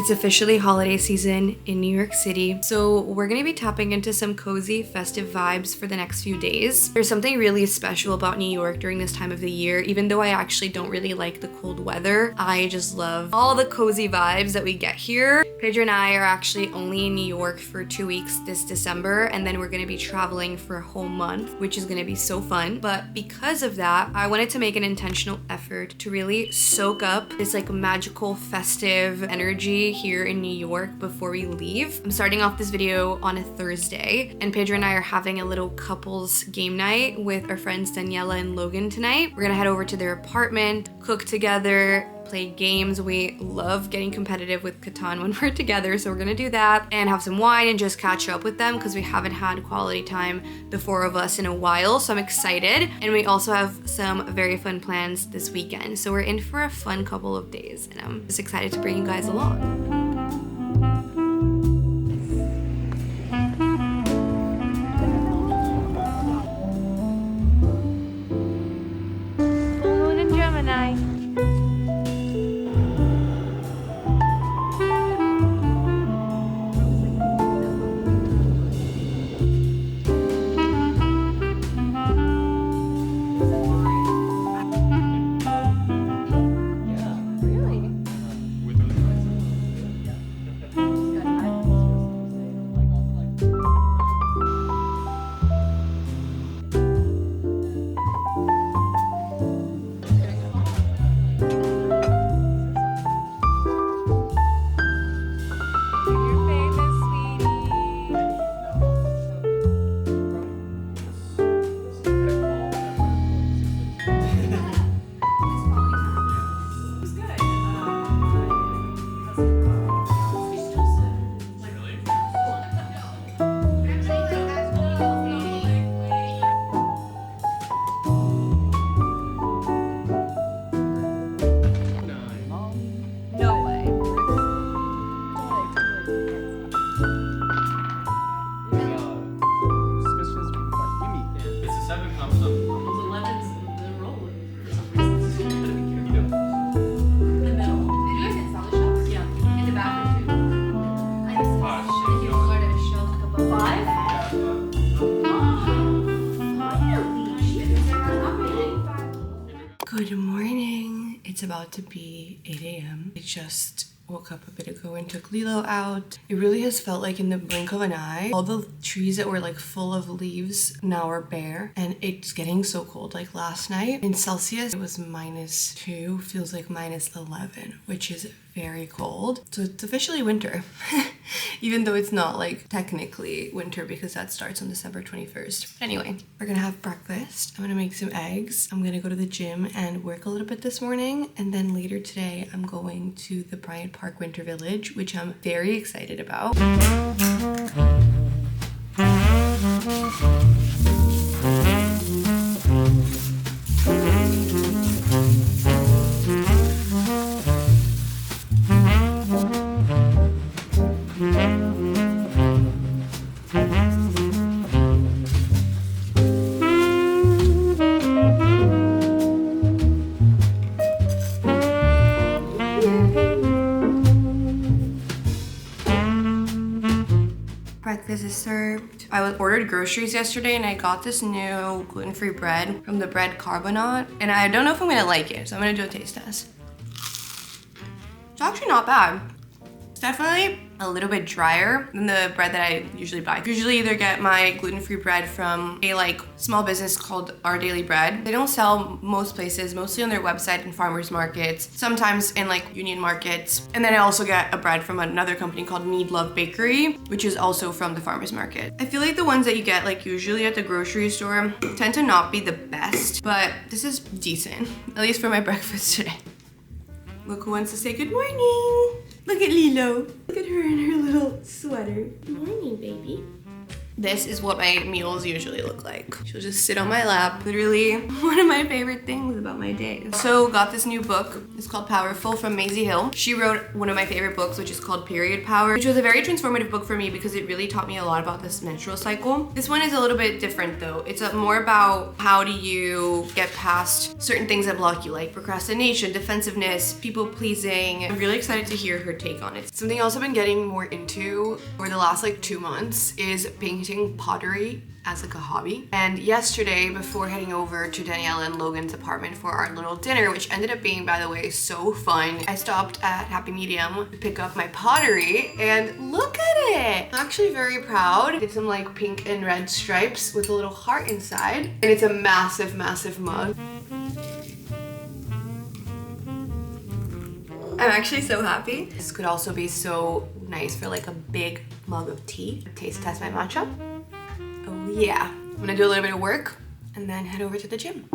It's officially holiday season in New York City, so we're gonna be tapping into some cozy festive vibes for the next few days. There's something really special about New York during this time of the year. Even though I actually don't really like the cold weather, I just love all the cozy vibes that we get here. Pedro and I are actually only in New York for 2 weeks this December, and then we're gonna be traveling for a whole month, which is gonna be so fun. But because of that, I wanted to make an intentional effort to really soak up this like magical festive energy here in New York before we leave. I'm starting off this video on a Thursday, and Pedro and I are having a little couples game night with our friends Daniela and Logan tonight. We're gonna head over to their apartment, cook together, play games. We love getting competitive with Catan when we're together, so we're gonna do that and have some wine and just catch up with them because we haven't had quality time, the four of us, in a while, so I'm excited. And we also have some very fun plans this weekend, so we're in for a fun couple of days, and I'm just excited to bring you guys along. Moon and Gemini. Good morning. It's about to be 8 a.m. I just woke up a bit ago and took Lilo out. It really has felt like in the blink of an eye. All the trees that were like full of leaves now are bare, and it's getting so cold. Like last night in Celsius, it was -2, feels like -11, which is very cold. So it's officially winter, even though it's not like technically winter because that starts on December 21st. Anyway, we're gonna have breakfast. I'm gonna make some eggs. I'm gonna go to the gym and work a little bit this morning. And then later today, I'm going to the Bryant Park Winter Village, which I'm very excited about. Breakfast is served. I ordered groceries yesterday and I got this new gluten-free bread from the Bread Carbonate, and I don't know if I'm gonna like it, so I'm gonna do a taste test. It's actually not bad. It's definitely a little bit drier than the bread that I usually buy. I usually either get my gluten-free bread from a like small business called Our Daily Bread. They don't sell most places, mostly on their website and farmers markets, sometimes in like Union markets. And then I also get a bread from another company called Need Love Bakery, which is also from the farmers market. I feel like the ones that you get like usually at the grocery store tend to not be the best, but this is decent, at least for my breakfast today. Look who wants to say good morning. Look at Lilo. Look at her in her little sweater. Good morning, baby. This is what my meals usually look like. She'll just sit on my lap. Literally one of my favorite things about my day. So got this new book. It's called Powerful from Maisie Hill. She wrote one of my favorite books, which is called Period Power, which was a very transformative book for me because it really taught me a lot about this menstrual cycle. This one is a little bit different though. It's more about how do you get past certain things that block you, like procrastination, defensiveness, people pleasing. I'm really excited to hear her take on it. Something else I've been getting more into over the last like 2 months is painting pottery as like a hobby. And yesterday, before heading over to Danielle and Logan's apartment for our little dinner, which ended up being, by the way, so fun, I stopped at Happy Medium to pick up my pottery and look at it. I'm actually very proud. Did some like pink and red stripes with a little heart inside. And it's a massive, massive mug. I'm actually so happy. This could also be so nice for like a big mug of tea. Taste test my matcha. Oh yeah. I'm gonna do a little bit of work and then head over to the gym.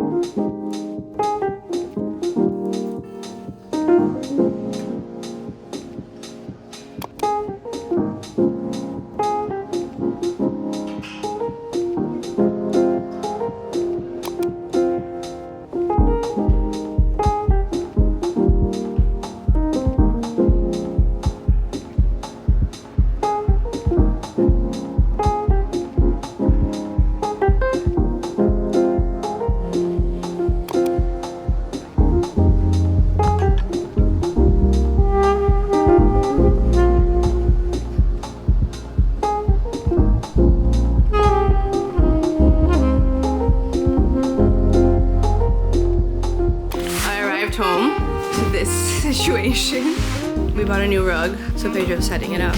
Home to this situation. We bought a new rug, so Pedro's setting it up.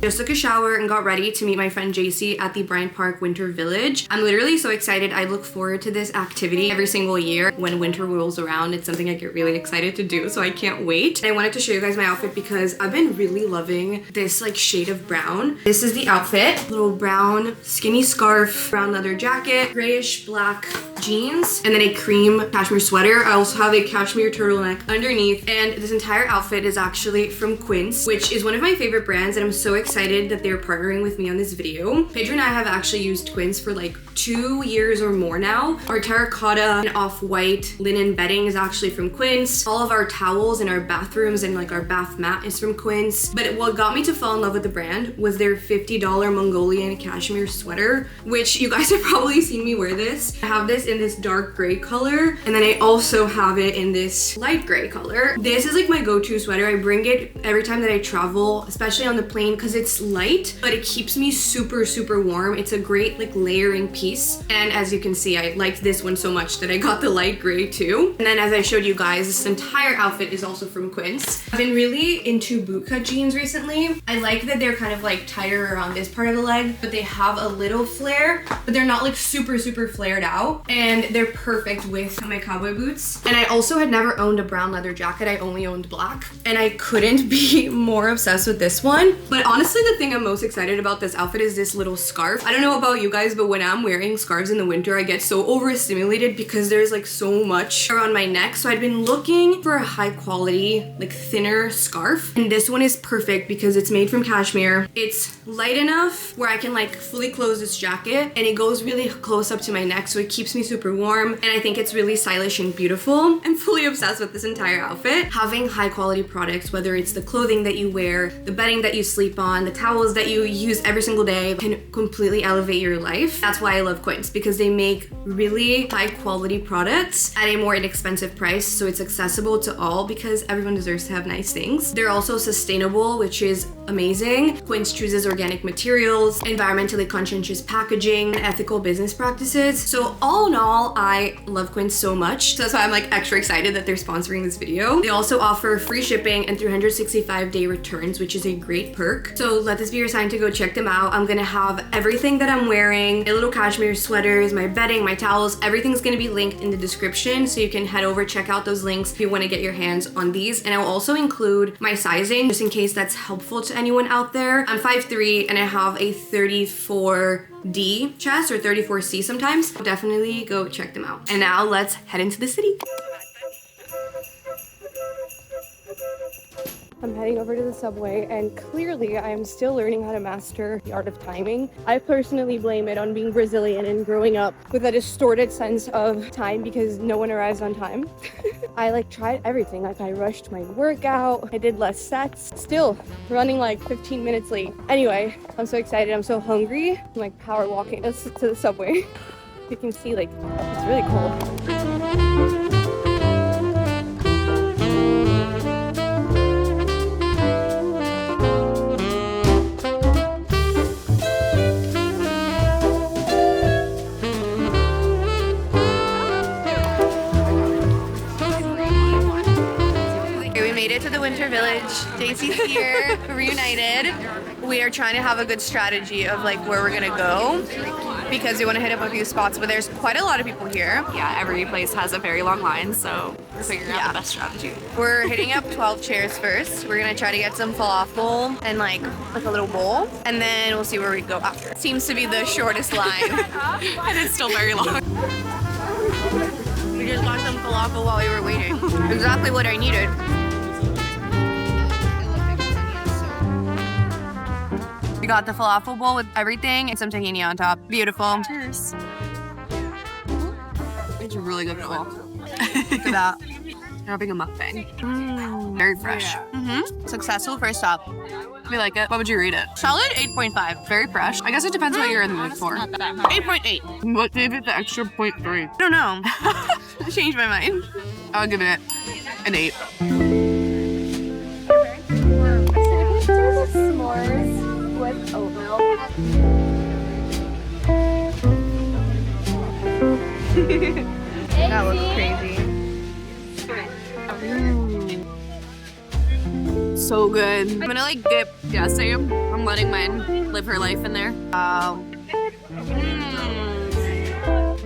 Just took a shower and got ready to meet my friend JC at the Bryant Park Winter Village. I'm literally so excited. I look forward to this activity every single year. When winter rolls around, it's something I get really excited to do, so I can't wait. And I wanted to show you guys my outfit because I've been really loving this like shade of brown. This is the outfit. Little brown skinny scarf, brown leather jacket, grayish black jeans, and then a cream cashmere sweater. I also have a cashmere turtleneck underneath, and this entire outfit is actually from Quince, which is one of my favorite brands, and I'm so excited that they're partnering with me on this video. Pedro and I have actually used Quince for like 2 years or more now. Our terracotta and off-white linen bedding is actually from Quince. All of our towels in our bathrooms and like our bath mat is from Quince. But what got me to fall in love with the brand was their $50 Mongolian cashmere sweater, which you guys have probably seen me wear this. I have this in this dark gray color, and then I also have it in this light gray color. This is like my go-to sweater. I bring it every time that I travel, especially on the plane, because it's light, but it keeps me super, super warm. It's a great like layering piece. And as you can see, I liked this one so much that I got the light gray too. And then as I showed you guys, this entire outfit is also from Quince. I've been really into bootcut jeans recently. I like that they're kind of like tighter around this part of the leg, but they have a little flare, but they're not like super, super flared out. And they're perfect with my cowboy boots. And I also had never owned a brown leather jacket. I only owned black. And I couldn't be more obsessed with this one. But honestly, the thing I'm most excited about this outfit is this little scarf. I don't know about you guys, but when I'm wearing scarves in the winter, I get so overstimulated because there's like so much around my neck. So I'd been looking for a high quality, like thinner scarf. And this one is perfect because it's made from cashmere. It's light enough where I can like fully close this jacket, and it goes really close up to my neck, so it keeps me super warm. And I think it's really stylish and beautiful. I'm fully obsessed with this entire outfit. Having high quality products, whether it's the clothing that you wear, the bedding that you sleep on, the towels that you use every single day, can completely elevate your life. That's why I love Quince, because they make really high quality products at a more inexpensive price, so it's accessible to all because everyone deserves to have nice things. They're also sustainable, which is amazing. Quince chooses organic materials, environmentally conscientious packaging, and ethical business practices. So all in all, I love Quince so much. So that's why I'm like extra excited that they're sponsoring this video. They also offer free shipping and 365-day returns, which is a great perk. So So let this be your sign to go check them out. I'm gonna have everything that I'm wearing, my little cashmere sweaters, my bedding, my towels, everything's gonna be linked in the description, so you can head over, check out those links if you wanna get your hands on these. And I'll also include my sizing, just in case that's helpful to anyone out there. I'm 5'3" and I have a 34D chest, or 34C sometimes. Definitely go check them out. And now let's head into the city. I'm heading over to the subway, and clearly I am still learning how to master the art of timing. I personally blame it on being Brazilian and growing up with a distorted sense of time because no one arrives on time. I tried everything. I rushed my workout, I did less sets, still running 15 minutes late. Anyway, I'm so excited, I'm so hungry. I'm power walking to the subway. You can see it's really cold. To the Winter Village. JC's here, reunited. We are trying to have a good strategy of where we're gonna go because we want to hit up a few spots, but there's quite a lot of people here. Yeah, every place has a very long line, so we're figuring out the best strategy. We're hitting up 12 chairs first. We're gonna try to get some falafel and a little bowl, and then we'll see where we go after. Seems to be the shortest line. And it's still very long. We just got some falafel while we were waiting. Exactly what I needed. We got the falafel bowl with everything and some tahini on top. Beautiful. Cheers. It's a really good bowl. Look at that. Having a mukbang. Very fresh. Yeah. Successful first stop. We like it. What would you rate it? Solid 8.5. Very fresh. I guess it depends what you're in the mood for. 8.8. What gave it the extra 0.3? I don't know. Changed my mind. I'll give it an 8. S'mores with oat milk. That looks crazy. So good. I'm gonna dip. Yeah, same. I'm letting mine live her life in there.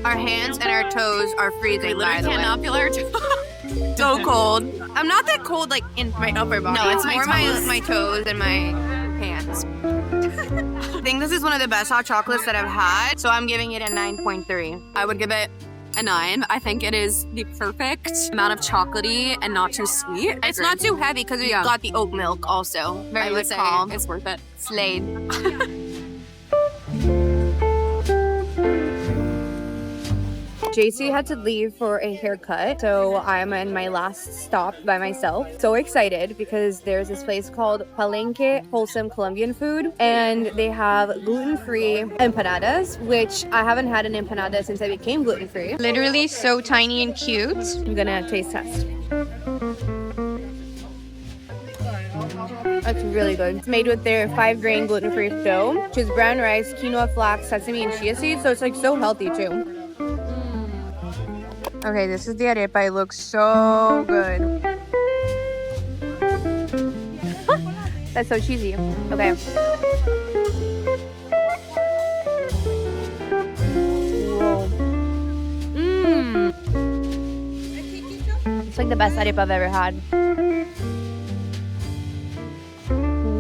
Our hands and our toes are freezing. Literally cannot feel our toes. So cold. I'm not that cold in my upper body. No, it's my more toes. my toes and my hands. I think this is one of the best hot chocolates that I've had, so I'm giving it a 9.3. I would give it a 9. I think it is the perfect amount of chocolatey and not too sweet. It's not too heavy because we got the oat milk also. I would say calm. it's worth it. Slade. JC had to leave for a haircut, so I'm in my last stop by myself. So excited because there's this place called Palenque Wholesome Colombian Food, and they have gluten-free empanadas, which I haven't had an empanada since I became gluten-free. Literally so tiny and cute. I'm gonna taste test. It's really good. It's made with their 5-grain gluten-free dough, which is brown rice, quinoa, flax, sesame, and chia seeds, so it's so healthy too. Okay, this is the arepa. It looks so good. That's so cheesy. Okay. Whoa. It's the best arepa I've ever had.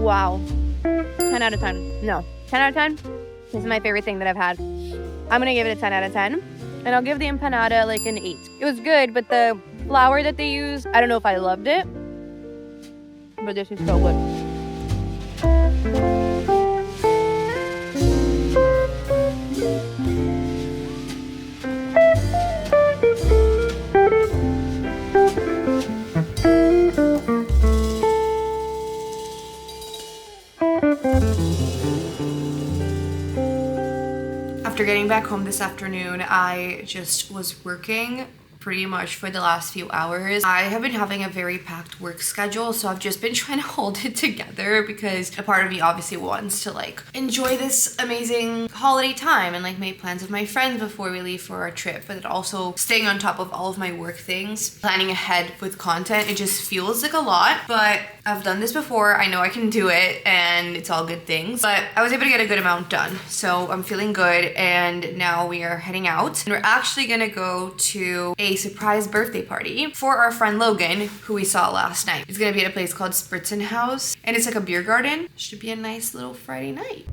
Wow. 10 out of 10. No. 10 out of 10? This is my favorite thing that I've had. I'm gonna give it a 10 out of 10. And I'll give the empanada an 8. It was good, but the flour that they used, I don't know if I loved it. But this is so good. After getting back home this afternoon, I just was working pretty much for the last few hours. I have been having a very packed work schedule, so I've just been trying to hold it together because a part of me obviously wants to like enjoy this amazing holiday time and like make plans with my friends before we leave for our trip, but also staying on top of all of my work things, planning ahead with content. It just feels like a lot, but I've done this before. I know I can do it and it's all good things, but I was able to get a good amount done. So I'm feeling good, and now we are heading out and we're actually gonna go to a surprise birthday party for our friend Logan, who we saw last night. It's gonna be at a place called Spritzen House and it's like a beer garden. Should be a nice little Friday night.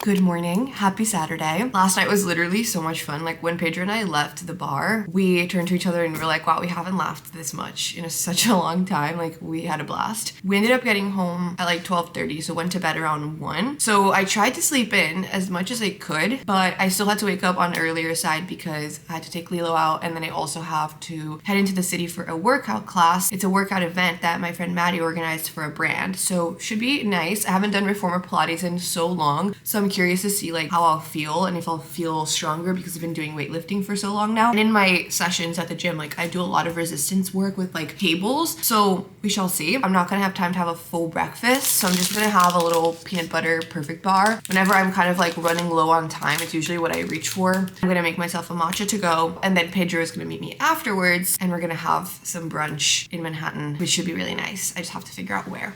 Good morning, happy Saturday. Last night was literally so much fun. Like when Pedro and I left the bar, we turned to each other and we were like, wow, we haven't laughed this much in such a long time. Like we had a blast. We ended up getting home at like 12:30, so went to bed around 1. So I tried to sleep in as much as I could, but I still had to wake up on the earlier side because I had to take Lilo out, and then I also have to head into the city for a workout class. It's a workout event that my friend Maddie organized for a brand, so should be nice. I haven't done reformer Pilates in so long, so I'm curious to see like how I'll feel and if I'll feel stronger because I've been doing weightlifting for so long now. And in my sessions at the gym, like I do a lot of resistance work with like cables, so we shall see. I'm not gonna have time to have a full breakfast, so I'm just gonna have a little peanut butter perfect bar. Whenever I'm kind of like running low on time, it's usually what I reach for. I'm gonna make myself a matcha to go, and then Pedro is gonna meet me afterwards and we're gonna have some brunch in Manhattan, which should be really nice. I just have to figure out where.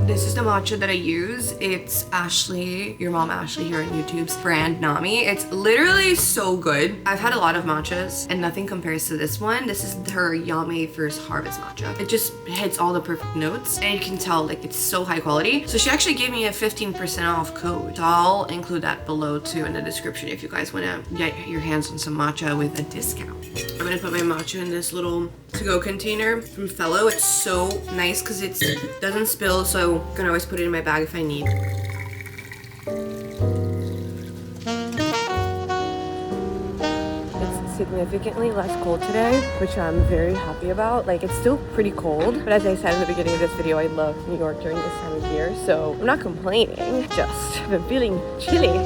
This is the matcha that I use. It's Ashley, your mom Ashley here on YouTube's brand Nami. It's literally so good. I've had a lot of matchas and nothing compares to this one. This is her Yame First Harvest matcha. It just hits all the perfect notes and you can tell like it's so high quality. So she actually gave me a 15% off code. So I'll include that below too in the description if you guys want to get your hands on some matcha with a discount. I'm gonna put my matcha in this little to-go container from Fellow. It's so nice because it doesn't spill, so I can always put it in my bag if I need. It's significantly less cold today, which I'm very happy about. Like it's still pretty cold, but as I said in the beginning of this video, I love New York during this time of year, so I'm not complaining, just I've been feeling chilly.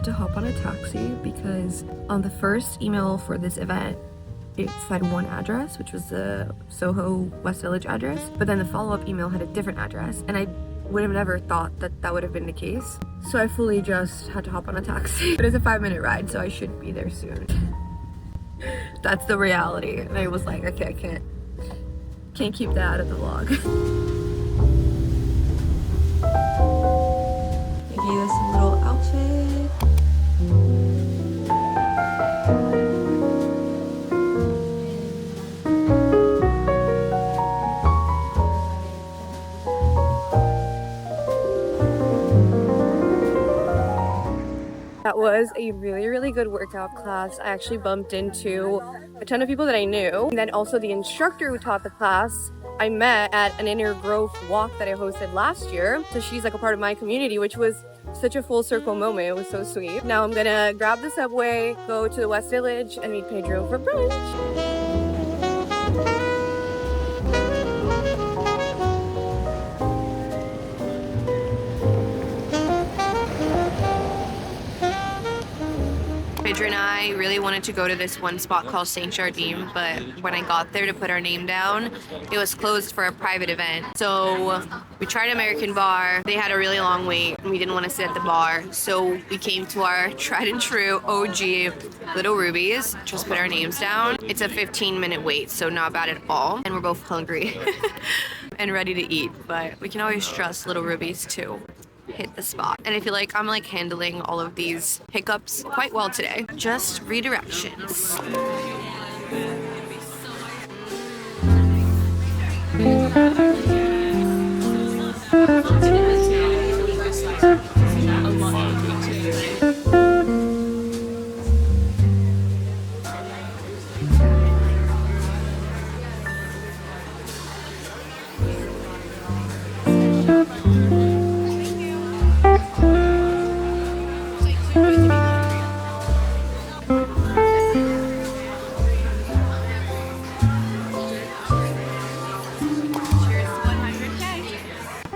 To hop on a taxi because on the first email for this event it said one address, which was the Soho West Village address, but then the follow-up email had a different address, and I would have never thought that that would have been the case, so I fully just had to hop on a taxi. But it's a 5-minute ride, so I should be there soon. That's the reality, and I was like, okay, I can't keep that out of the vlog. Give you this little outfit. That was a really good workout class. I actually bumped into a ton of people that I knew, and then also the instructor who taught the class I met at an Inner Growth walk that I hosted last year. So she's like a part of my community, which was such a full circle moment. It was so sweet. Now I'm gonna grab the subway, go to the West Village, and meet Pedro for brunch. Phaedra and I really wanted to go to this one spot called Saint Jardine, but when I got there to put our name down, it was closed for a private event. So we tried American Bar. They had a really long wait and we didn't want to sit at the bar. So we came to our tried and true OG Little Ruby's, just put our names down. It's a 15-minute wait, so not bad at all. And we're both hungry and ready to eat, but we can always trust Little Ruby's to hit the spot. And I feel like I'm like handling all of these hiccups quite well today. Just redirections.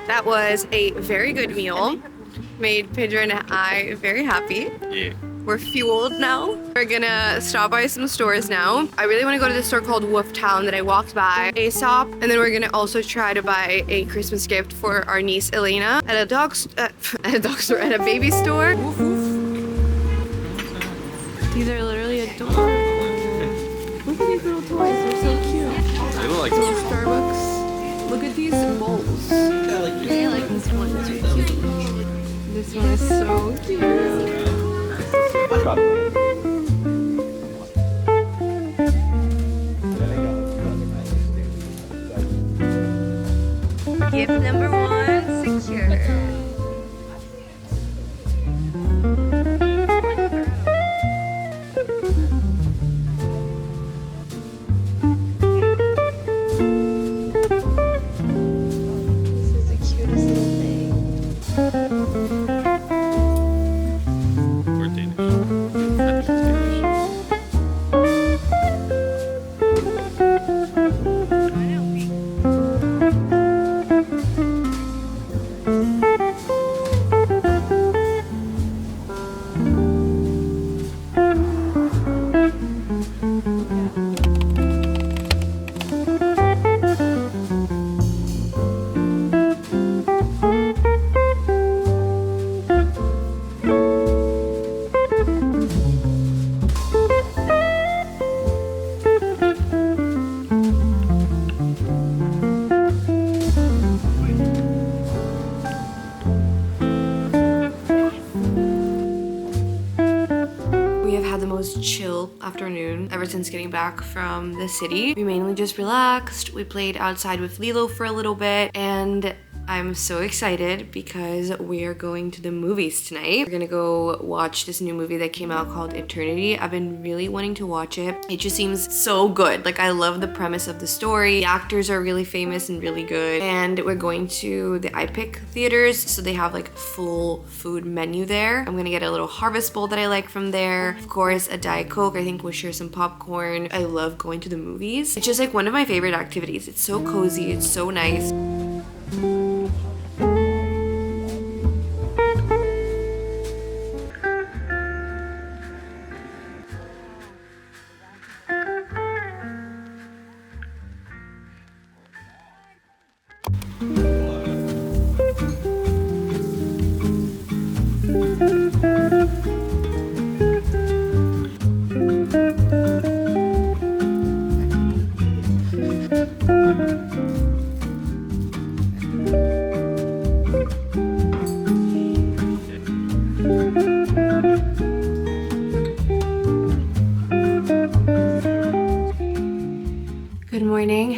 That was a very good meal. Made Pedro and I very happy. Yeah. We're fueled now. We're gonna stop by some stores now. I really want to go to this store called Wolf Town that I walked by ASAP. And then we're gonna also try to buy a Christmas gift for our niece Elena at a at a baby store. These are literally adorable. Look at these little toys, they're so cute. They look like Starbucks. Look at these bowls. I like this one, it's really cute. This one is so cute. Gift number 1 secure. Chill afternoon ever since getting back from the city. We mainly just relaxed. We played outside with Lilo for a little bit, and I'm so excited because we're going to the movies tonight. We're gonna go watch this new movie that came out called Eternity. I've been really wanting to watch it. It just seems so good. Like, I love the premise of the story. The actors are really famous and really good. And we're going to the iPic theaters, so they have like full food menu there. I'm gonna get a little harvest bowl that I like from there. Of course, a Diet Coke. I think we'll share some popcorn. I love going to the movies. It's just like one of my favorite activities. It's so cozy, it's so nice.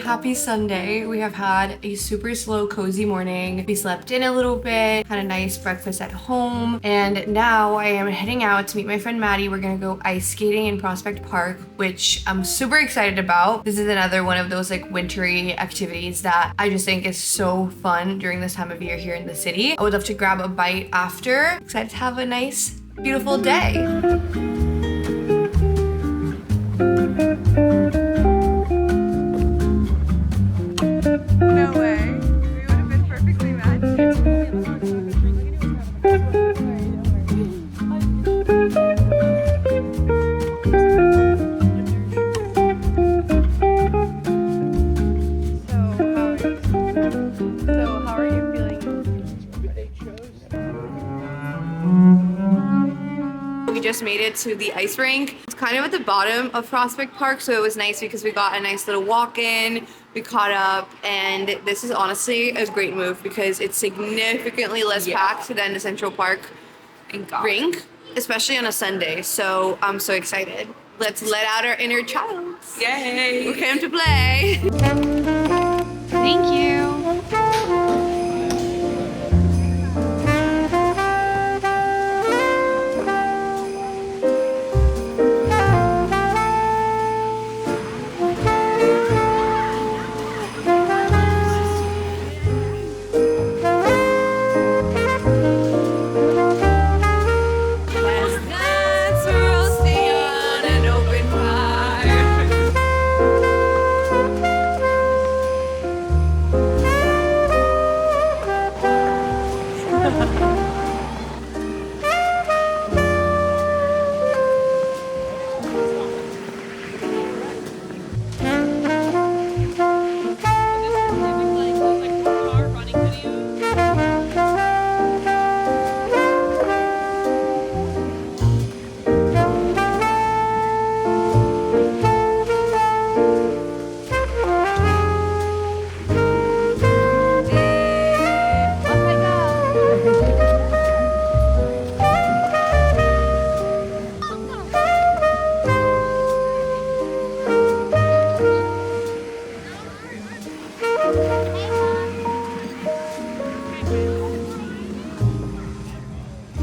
Happy Sunday. We have had a super slow, cozy morning. We slept in a little bit, had a nice breakfast at home, and now I am heading out to meet my friend Maddie. We're gonna go ice skating in Prospect Park, which I'm super excited about. This is another one of those like wintry activities that I just think is so fun during this time of year here in the city. I would love to grab a bite after. Excited to have a nice, beautiful day. No way. We would have been perfectly matched. We just made it to the ice rink. It's kind of at the bottom of Prospect Park, so it was nice because we got a nice little walk in. We caught up, and this is honestly a great move because it's significantly less packed than the Central Park rink, especially on a Sunday. So I'm so excited. Let's let out our inner child. Yay! We came to play. Thank you.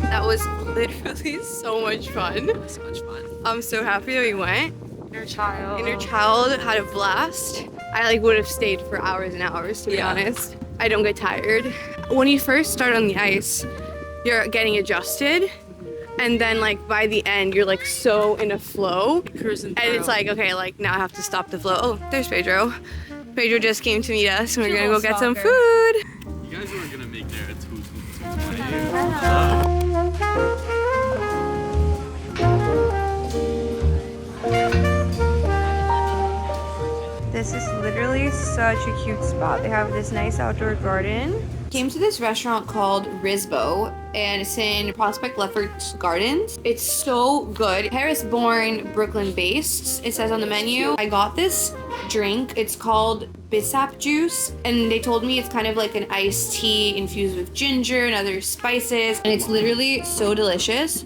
That was literally so much fun. So much fun. I'm so happy that we went. Inner child. Inner child had a blast. I like would have stayed for hours and hours, to be honest. I don't get tired. When you first start on the ice, you're getting adjusted, and then like by the end you're like so in a flow, Cruising and it's like, okay, like now I have to stop the flow. Oh, there's Pedro. Pedro just came to meet us and we're gonna go get some food. You guys were gonna make there at 2:20. This is literally such a cute spot. They have this nice outdoor garden. Came to this restaurant called Risbo, and it's in Prospect Lefferts Gardens. It's so good. Paris-born, Brooklyn-based, it says on the menu. I got this drink. It's called Bissap juice, and they told me it's kind of like an iced tea infused with ginger and other spices, and it's literally so delicious.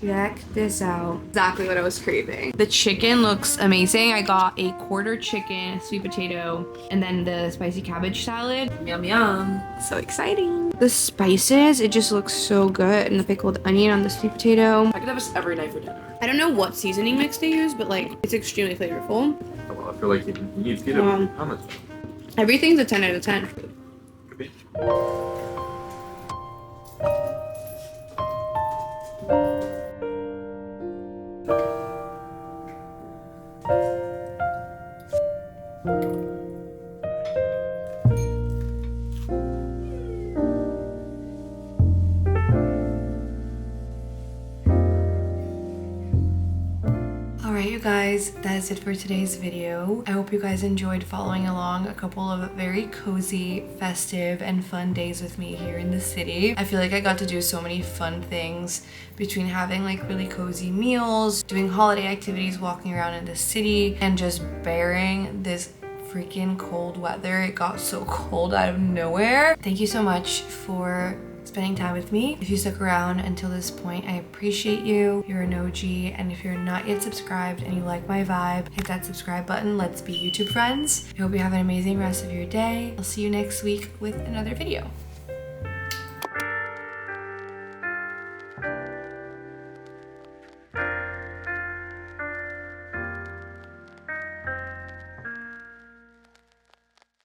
Check this out. Exactly what I was craving. The chicken looks amazing. I got a quarter chicken, a sweet potato, and then the spicy cabbage salad. Yum yum. So exciting. The spices, it just looks so good. And the pickled onion on the sweet potato. I could have this every night for dinner. I don't know what seasoning mix they use, but like, it's extremely flavorful. Well, I feel like you need to get a comment. Everything's a 10 out of 10. Alright you guys, that is it for today's video. I hope you guys enjoyed following along a couple of very cozy, festive, and fun days with me here in the city. I feel like I got to do so many fun things between having like really cozy meals, doing holiday activities, walking around in the city, and just bearing this freaking cold weather. It got so cold out of nowhere. Thank you so much for spending time with me. If you stuck around until this point, I appreciate you. You're an OG, and if you're not yet subscribed and you like my vibe, hit that subscribe button. Let's be YouTube friends. I hope you have an amazing rest of your day. I'll see you next week with another video.